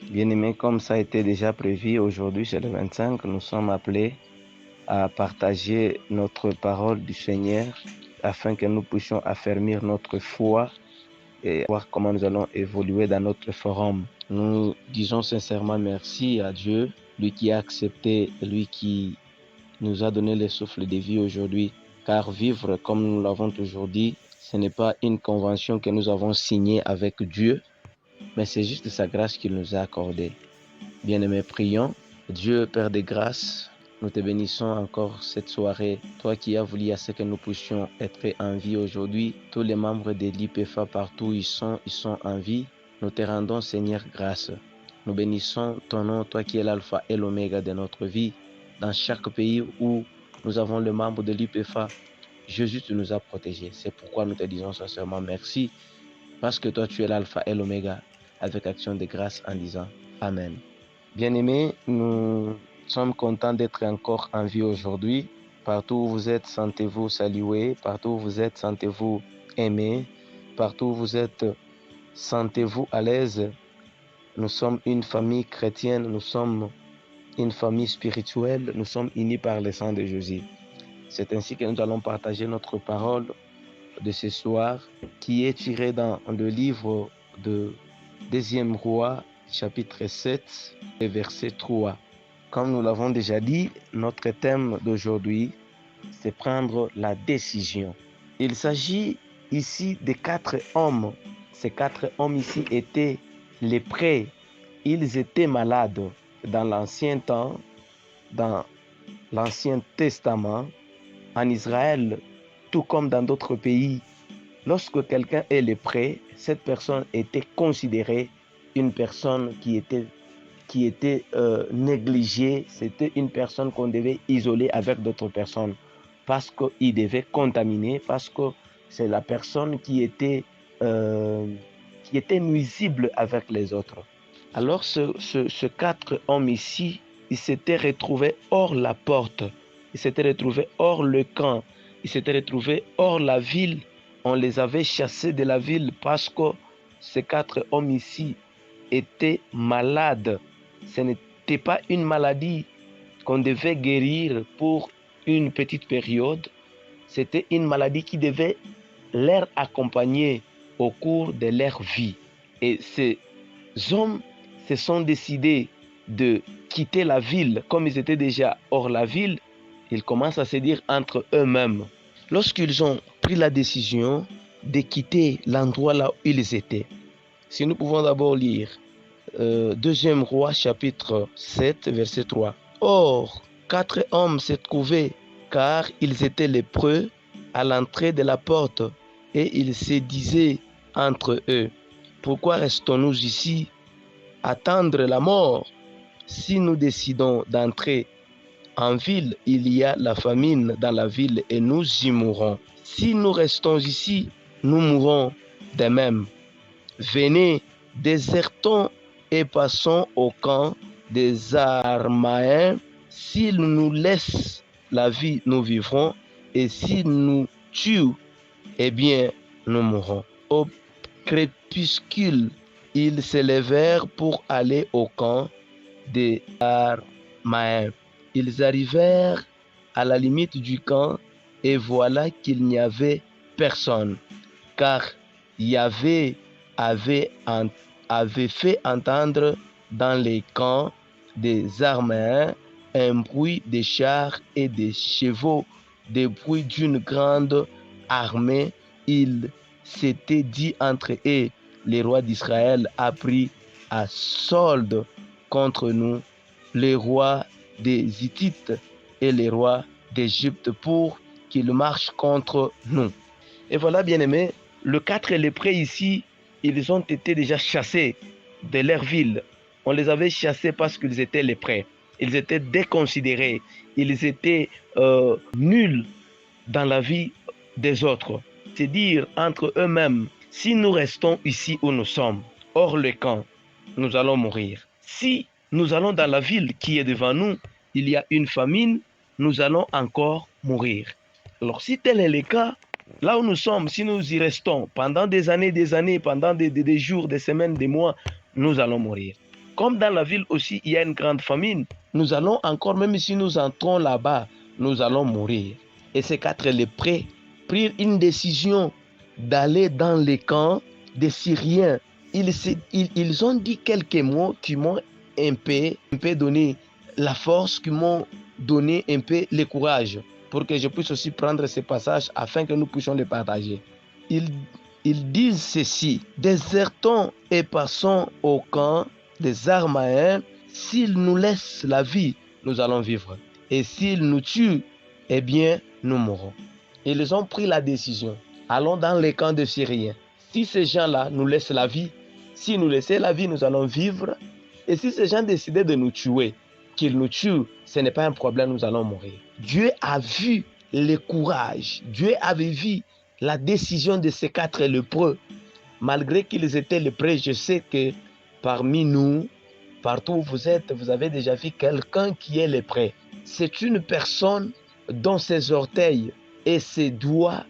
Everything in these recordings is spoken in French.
Bien-aimés, comme ça a été déjà prévu, aujourd'hui c'est le 25, nous sommes appelés à partager notre parole du Seigneur afin que nous puissions affermir notre foi et voir comment nous allons évoluer dans notre forum. Nous disons sincèrement merci à Dieu, lui qui a accepté, lui qui nous a donné le souffle de vie aujourd'hui, car vivre, comme nous l'avons toujours dit, ce n'est pas une convention que nous avons signée avec Dieu, mais c'est juste sa grâce qu'il nous a accordée. Bien-aimés, prions. Dieu, Père de grâce, nous te bénissons encore cette soirée. Toi qui as voulu à ce que nous puissions être en vie aujourd'hui, tous les membres de l'IPFA partout où ils sont en vie. Nous te rendons, Seigneur, grâce. Nous bénissons ton nom, toi qui es l'alpha et l'oméga de notre vie. Dans chaque pays où nous avons le membre de l'IPFA, Jésus, tu nous as protégés. C'est pourquoi nous te disons sincèrement merci, parce que toi, tu es l'alpha et l'oméga, avec action de grâce en disant Amen. Bien-aimés, nous sommes contents d'être encore en vie aujourd'hui. Partout où vous êtes, sentez-vous salués. Partout où vous êtes, sentez-vous aimés. Partout où vous êtes, sentez-vous à l'aise. Nous sommes une famille chrétienne, nous sommes une famille spirituelle, nous sommes unis par le sang de Jésus. C'est ainsi que nous allons partager notre parole de ce soir, qui est tirée dans le livre de 2e Roi, chapitre 7, et verset 3. Comme nous l'avons déjà dit, notre thème d'aujourd'hui, c'est prendre la décision. Il s'agit ici de 4 hommes. Ces 4 hommes ici étaient lépreux. Ils étaient malades dans l'ancien temps, dans l'Ancien Testament, en Israël, tout comme dans d'autres pays. Lorsque quelqu'un est lépreux, cette personne était considérée une personne qui était négligée. C'était une personne qu'on devait isoler avec d'autres personnes parce qu'il devait contaminer, parce que c'est la personne qui était nuisible avec les autres. Alors ce 4 hommes ici, ils s'étaient retrouvés hors la porte, ils s'étaient retrouvés hors le camp, ils s'étaient retrouvés hors la ville. On les avait chassés de la ville parce que ces 4 hommes ici étaient malades. Ce n'était pas une maladie qu'on devait guérir pour une petite période. C'était une maladie qui devait leur accompagner au cours de leur vie. Et ces hommes se sont décidés de quitter la ville. Comme ils étaient déjà hors la ville, ils commencent à se dire entre eux-mêmes. Lorsqu'ils ont pris la décision de quitter l'endroit là où ils étaient, si nous pouvons d'abord lire 2e Roi chapitre 7 verset 3. Or, 4 hommes se trouvaient car ils étaient lépreux à l'entrée de la porte et ils se disaient entre eux, pourquoi restons-nous ici, attendre la mort? Si nous décidons d'entrer en ville, il y a la famine dans la ville et nous y mourrons. Si nous restons ici, nous mourrons de même. Venez, désertons et passons au camp des Armaïens. S'ils nous laissent la vie, nous vivrons, et s'ils nous tuent, eh bien, nous mourrons. Au crépuscule, ils se levèrent pour aller au camp des Armaïens. Ils arrivèrent à la limite du camp et voilà qu'il n'y avait personne, car Yahvé avait fait entendre dans les camps des Arméens un bruit de chars et de chevaux, des bruits d'une grande armée. Ils s'étaient dit entre eux, le roi d'Israël a pris à solde contre nous les rois des Hittites et les rois d'Égypte pour qu'ils marchent contre nous. Et voilà, bien-aimés, les 4 lépreux ici, ils ont été déjà chassés de leur ville. On les avait chassés parce qu'ils étaient lépreux. Ils étaient déconsidérés. Ils étaient nuls dans la vie des autres. C'est dire entre eux-mêmes, si nous restons ici où nous sommes, hors le camp, nous allons mourir. Si nous allons dans la ville qui est devant nous, il y a une famine, nous allons encore mourir. Alors si tel est le cas, là où nous sommes, si nous y restons pendant des années, pendant des jours, des semaines, des mois, nous allons mourir. Comme dans la ville aussi, il y a une grande famine. Nous allons encore, même si nous entrons là-bas, nous allons mourir. Et ces 4 lépreux prirent une décision d'aller dans les camps des Syriens. Ils ont dit quelques mots qui m'ont un peu donné la force, qui m'ont donné un peu le courage pour que je puisse aussi prendre ces passages afin que nous puissions les partager. Ils disent ceci: désertons et passons au camp des Armaïens. S'ils nous laissent la vie, nous allons vivre. Et s'ils nous tuent, eh bien, nous mourrons. Ils ont pris la décision. Allons dans les camps de Syriens. Si ces gens-là nous laissent la vie, si nous laissent la vie, nous allons vivre. Et si ces gens décidaient de nous tuer, qu'ils nous tuent, ce n'est pas un problème, nous allons mourir. Dieu a vu le courage. Dieu avait vu la décision de ces 4 lépreux. Malgré qu'ils étaient lépreux, je sais que parmi nous, partout où vous êtes, vous avez déjà vu quelqu'un qui est lépreux. C'est une personne dont ses orteils et ses doigts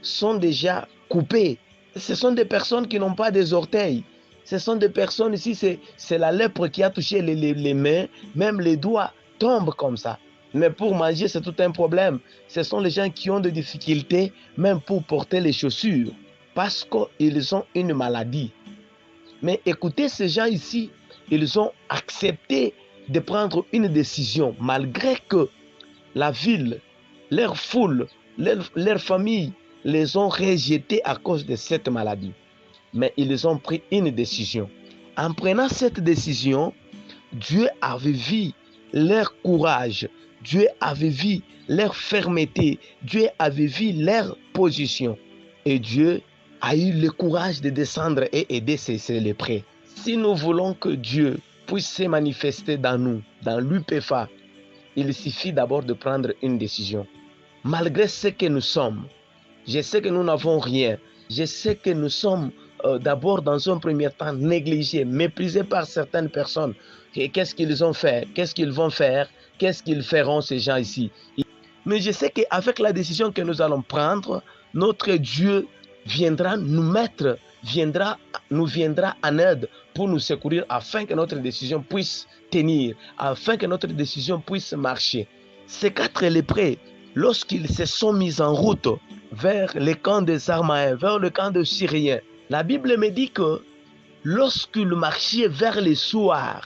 sont déjà coupés. Ce sont des personnes qui n'ont pas des orteils. Ce sont des personnes ici, c'est la lèpre qui a touché les mains, même les doigts tombent comme ça. Mais pour manger, c'est tout un problème. Ce sont les gens qui ont des difficultés, même pour porter les chaussures, parce qu'ils ont une maladie. Mais écoutez, ces gens ici, ils ont accepté de prendre une décision, malgré que la ville, leur foule, leur famille les ont rejetés à cause de cette maladie. Mais ils ont pris une décision. En prenant cette décision, Dieu avait vu leur courage, Dieu avait vu leur fermeté, Dieu avait vu leur position. Et Dieu a eu le courage de descendre et aider ces lépreux. Si nous voulons que Dieu puisse se manifester dans nous, dans l'UPFA, il suffit d'abord de prendre une décision. Malgré ce que nous sommes, je sais que nous n'avons rien. Je sais que nous sommes d'abord dans un premier temps négligés, méprisés par certaines personnes. Et qu'est-ce qu'ils ont fait? Qu'est-ce qu'ils vont faire? Qu'est-ce qu'ils feront ces gens ici? Mais je sais qu'avec la décision que nous allons prendre, notre Dieu viendra nous mettre, nous viendra en aide pour nous secourir afin que notre décision puisse tenir, afin que notre décision puisse marcher. Ces 4 lépreux, lorsqu'ils se sont mis en route vers le camp des Armaïens, vers le camp des Syriens, la Bible me dit que lorsqu'ils marchaient vers le soir,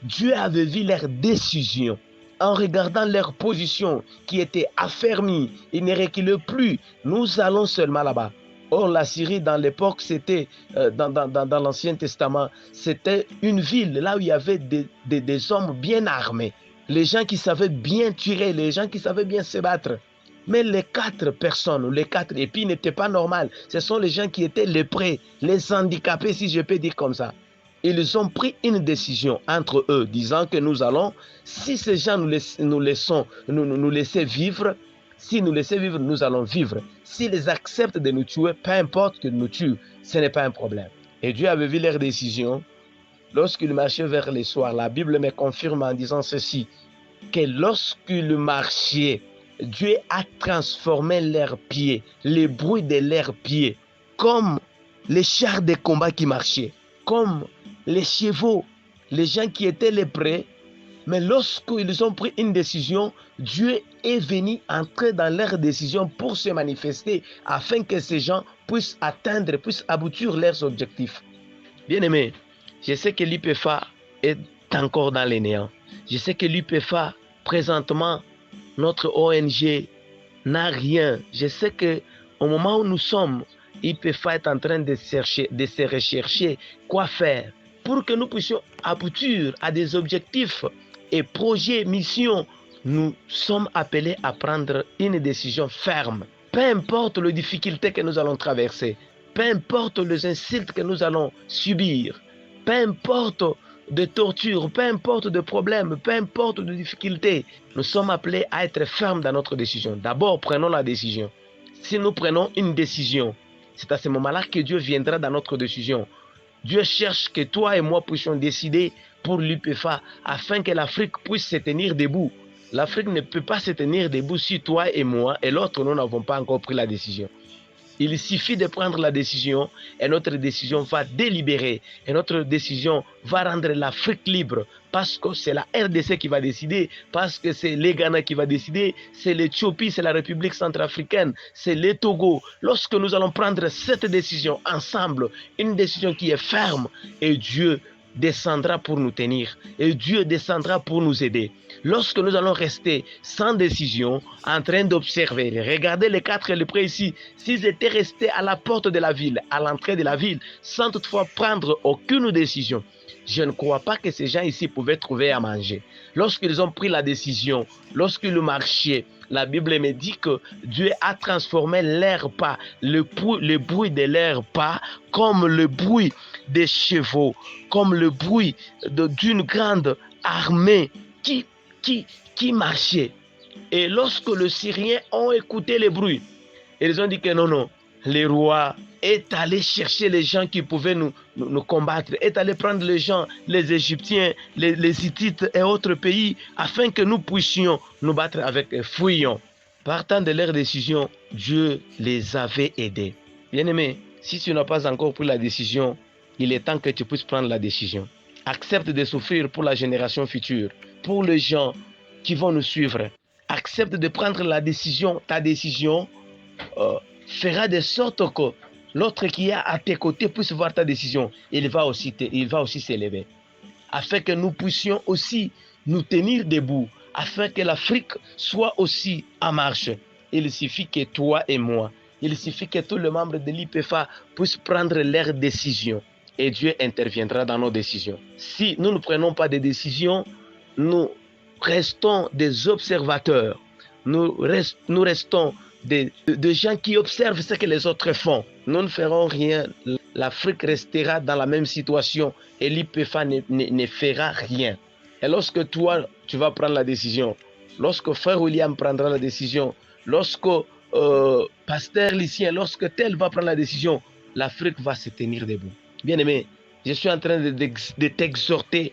Dieu avait vu leur décision. En regardant leur position qui était affermie, ils ne reculaient plus. Nous allons seulement là-bas. Or, la Syrie, dans l'époque, c'était, dans l'Ancien Testament, c'était une ville là où il y avait des hommes bien armés. Les gens qui savaient bien tirer, les gens qui savaient bien se battre. Mais les 4 personnes, et puis n'étaient pas normales. Ce sont les gens qui étaient lépreux, les handicapés, si je peux dire comme ça. Ils ont pris une décision entre eux, disant que nous allons, si ces gens nous laisser vivre, si nous laisser vivre, nous allons vivre. S'ils acceptent de nous tuer, peu importe qu'ils nous tuent, ce n'est pas un problème. Et Dieu avait vu leur décision. Lorsqu'ils marchaient vers le soir, la Bible me confirme en disant ceci, que lorsqu'ils marchaient, Dieu a transformé leurs pieds, les bruits de leurs pieds, comme les chars de combat qui marchaient, comme les chevaux, les gens qui étaient lépreux. Mais lorsqu'ils ont pris une décision, Dieu est venu entrer dans leur décision pour se manifester afin que ces gens puissent atteindre, puissent aboutir leurs objectifs. Bien-aimés, je sais que l'UPFA est encore dans les néants. Je sais que l'UPFA, présentement, notre ONG n'a rien. Je sais qu'au moment où nous sommes, l'UPFA est en train de se rechercher quoi faire pour que nous puissions aboutir à des objectifs et projets, missions. Nous sommes appelés à prendre une décision ferme. Peu importe les difficultés que nous allons traverser, peu importe les insultes que nous allons subir, peu importe de tortures, peu importe de problèmes, peu importe de difficultés, nous sommes appelés à être fermes dans notre décision. D'abord, prenons la décision. Si nous prenons une décision, c'est à ce moment-là que Dieu viendra dans notre décision. Dieu cherche que toi et moi puissions décider pour l'UPFA afin que l'Afrique puisse se tenir debout. L'Afrique ne peut pas se tenir debout si toi et moi et l'autre nous n'avons pas encore pris la décision. Il suffit de prendre la décision et notre décision va délibérer et notre décision va rendre l'Afrique libre parce que c'est la RDC qui va décider, parce que c'est les Ghana qui va décider, c'est l'Éthiopie, c'est la République centrafricaine, c'est les Togo. Lorsque nous allons prendre cette décision ensemble, une décision qui est ferme, et Dieu descendra pour nous tenir et Dieu descendra pour nous aider. Lorsque nous allons rester sans décision, en train d'observer, regardez les 4 lépreux ici, s'ils étaient restés à la porte de la ville, à l'entrée de la ville, sans toutefois prendre aucune décision, je ne crois pas que ces gens ici pouvaient trouver à manger. Lorsqu'ils ont pris la décision, lorsqu'ils marchaient, la Bible me dit que Dieu a transformé l'air pas, le bruit de l'air pas, comme le bruit des chevaux, comme le bruit d'une grande armée qui marchait. Et lorsque les Syriens ont écouté le bruit, ils ont dit que non, le roi est allé chercher les gens qui pouvaient nous combattre, est allé prendre les gens, les Égyptiens, les Hittites et autres pays, afin que nous puissions nous battre avec eux. Fuyons. Partant de leur décision, Dieu les avait aidés. Bien-aimé, si tu n'as pas encore pris la décision, il est temps que tu puisses prendre la décision. Accepte de souffrir pour la génération future, pour les gens qui vont nous suivre. Accepte de prendre la décision. Ta décision fera de sorte que l'autre qui est à tes côtés puisse voir ta décision. Il va aussi s'élever. Afin que nous puissions aussi nous tenir debout. Afin que l'Afrique soit aussi en marche. Il suffit que toi et moi, il suffit que tous les membres de l'IPFA puissent prendre leurs décisions. Et Dieu interviendra dans nos décisions. Si nous ne prenons pas de décisions, nous restons des observateurs. Nous restons des gens qui observent ce que les autres font. Nous ne ferons rien. L'Afrique restera dans la même situation et l'IPFA ne fera rien. Et lorsque toi, tu vas prendre la décision, lorsque frère William prendra la décision, lorsque pasteur Lucien, lorsque tel va prendre la décision, l'Afrique va se tenir debout. Bien-aimé, je suis en train de t'exhorter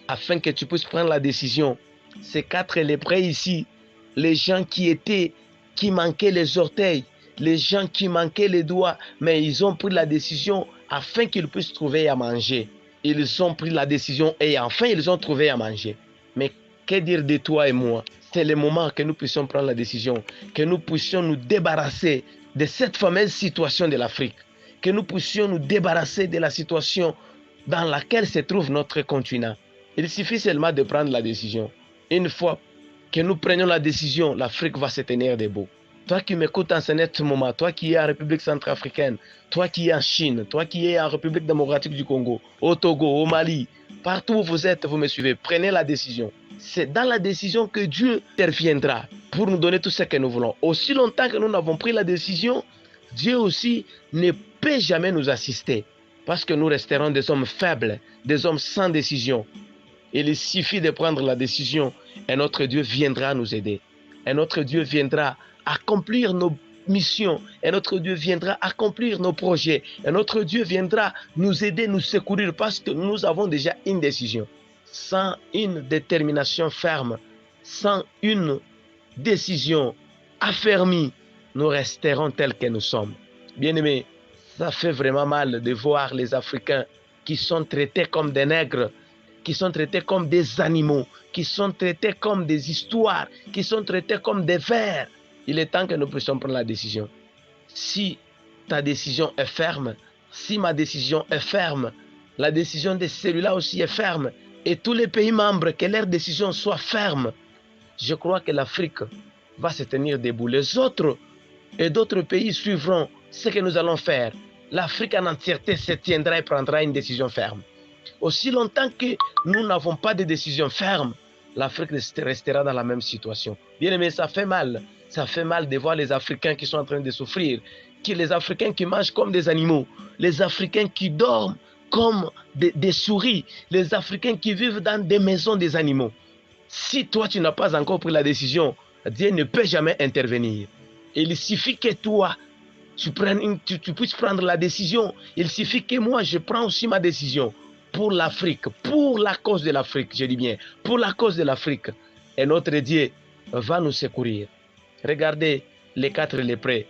afin que tu puisses prendre la décision. Ces 4 lépreux ici, les gens qui manquaient les orteils, les gens qui manquaient les doigts, mais ils ont pris la décision afin qu'ils puissent trouver à manger. Ils ont pris la décision et enfin ils ont trouvé à manger. Mais que dire de toi et moi? C'est le moment que nous puissions prendre la décision, que nous puissions nous débarrasser de cette fameuse situation de l'Afrique, que nous puissions nous débarrasser de la situation dans laquelle se trouve notre continent. Il suffit seulement de prendre la décision. Une fois que nous prenions la décision, l'Afrique va se tenir debout. Toi qui m'écoutes en ce moment, toi qui es en République centrafricaine, toi qui es en Chine, toi qui es en République démocratique du Congo, au Togo, au Mali, partout où vous êtes, vous me suivez, prenez la décision. C'est dans la décision que Dieu interviendra pour nous donner tout ce que nous voulons. Aussi longtemps que nous n'avons pris la décision, Dieu aussi ne peut jamais nous assister parce que nous resterons des hommes faibles, des hommes sans décision. Il suffit de prendre la décision et notre Dieu viendra nous aider. Et notre Dieu viendra accomplir nos missions. Et notre Dieu viendra accomplir nos projets. Et notre Dieu viendra nous aider, nous secourir parce que nous avons déjà une décision. Sans une détermination ferme, sans une décision affermie, nous resterons tels que nous sommes. Bien-aimés, ça fait vraiment mal de voir les Africains qui sont traités comme des nègres, qui sont traités comme des animaux, qui sont traités comme des histoires, qui sont traités comme des vers. Il est temps que nous puissions prendre la décision. Si ta décision est ferme, si ma décision est ferme, la décision de celui-là aussi est ferme, et tous les pays membres, que leur décision soit ferme, je crois que l'Afrique va se tenir debout. Les autres et d'autres pays suivront ce que nous allons faire. L'Afrique en entièreté se tiendra et prendra une décision ferme. Aussi longtemps que nous n'avons pas de décision ferme, l'Afrique restera dans la même situation. Bien aimé, ça fait mal. Ça fait mal de voir les Africains qui sont en train de souffrir, les Africains qui mangent comme des animaux, les Africains qui dorment comme des souris, les Africains qui vivent dans des maisons des animaux. Si toi, tu n'as pas encore pris la décision, Dieu ne peut jamais intervenir. Il suffit que toi, tu puisses prendre la décision. Il suffit que moi, je prends aussi ma décision pour l'Afrique, pour la cause de l'Afrique, je dis bien, pour la cause de l'Afrique. Et notre Dieu va nous secourir. Regardez, les 4 lépreux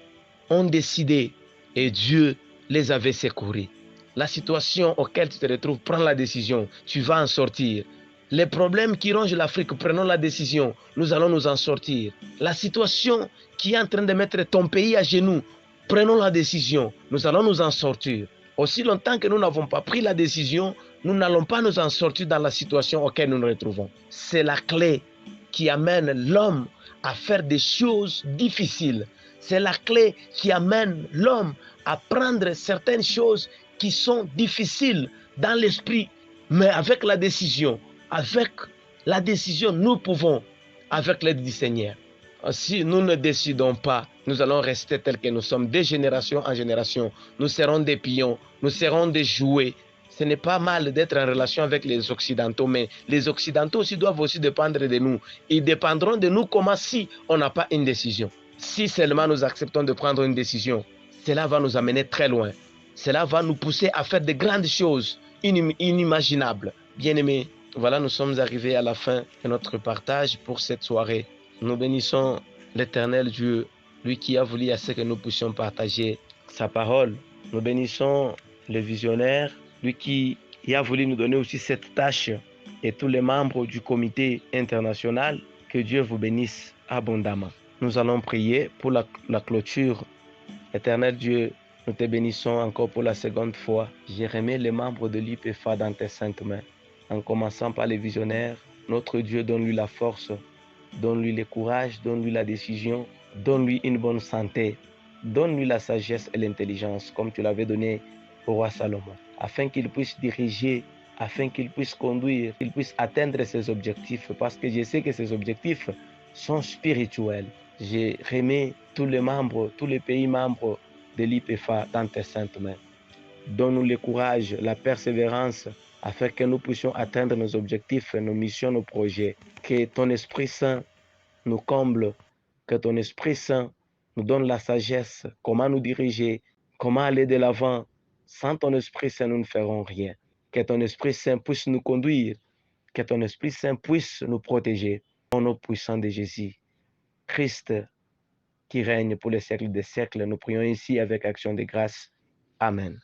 ont décidé et Dieu les avait secourus. La situation auquel tu te retrouves, prends la décision, tu vas en sortir. Les problèmes qui rongent l'Afrique, prenons la décision, nous allons nous en sortir. La situation qui est en train de mettre ton pays à genoux, prenons la décision, nous allons nous en sortir. Aussi longtemps que nous n'avons pas pris la décision, nous n'allons pas nous en sortir dans la situation auquel nous nous retrouvons. C'est la clé qui amène l'homme à faire des choses difficiles. C'est la clé qui amène l'homme à prendre certaines choses qui sont difficiles dans l'esprit, mais avec la décision, nous pouvons, avec l'aide du Seigneur. Si nous ne décidons pas, nous allons rester tels que nous sommes de génération en génération. Nous serons des pions, nous serons des jouets. Ce n'est pas mal d'être en relation avec les Occidentaux, mais les Occidentaux aussi doivent aussi dépendre de nous. Ils dépendront de nous comment si on n'a pas une décision. Si seulement nous acceptons de prendre une décision, cela va nous amener très loin. Cela va nous pousser à faire de grandes choses inimaginables. Bien-aimés, voilà, nous sommes arrivés à la fin de notre partage pour cette soirée. Nous bénissons l'Éternel Dieu, lui qui a voulu à ce que nous puissions partager sa parole. Nous bénissons le visionnaire, lui qui a voulu nous donner aussi cette tâche, et tous les membres du comité international. Que Dieu vous bénisse abondamment. Nous allons prier pour la clôture. Éternel Dieu, nous te bénissons encore pour la seconde fois. J'ai remis les membres de l'IPFA dans tes saintes mains. En commençant par les visionnaires, notre Dieu, donne-lui la force, donne-lui le courage, donne-lui la décision, donne-lui une bonne santé, donne-lui la sagesse et l'intelligence, comme tu l'avais donné au roi Salomon, afin qu'il puisse diriger, afin qu'il puisse conduire, qu'il puisse atteindre ses objectifs, parce que je sais que ces objectifs sont spirituels. J'ai remis tous les membres, tous les pays membres de l'IPFA dans tes saintes mains. Donne-nous le courage, la persévérance, afin que nous puissions atteindre nos objectifs, nos missions, nos projets. Que ton Esprit Saint nous comble, que ton Esprit Saint nous donne la sagesse, comment nous diriger, comment aller de l'avant. Sans ton Esprit Saint, nous ne ferons rien. Que ton Esprit Saint puisse nous conduire, que ton Esprit Saint puisse nous protéger. Au nom puissant de Jésus, Christ qui règne pour les siècles des siècles, nous prions ici avec action de grâce. Amen.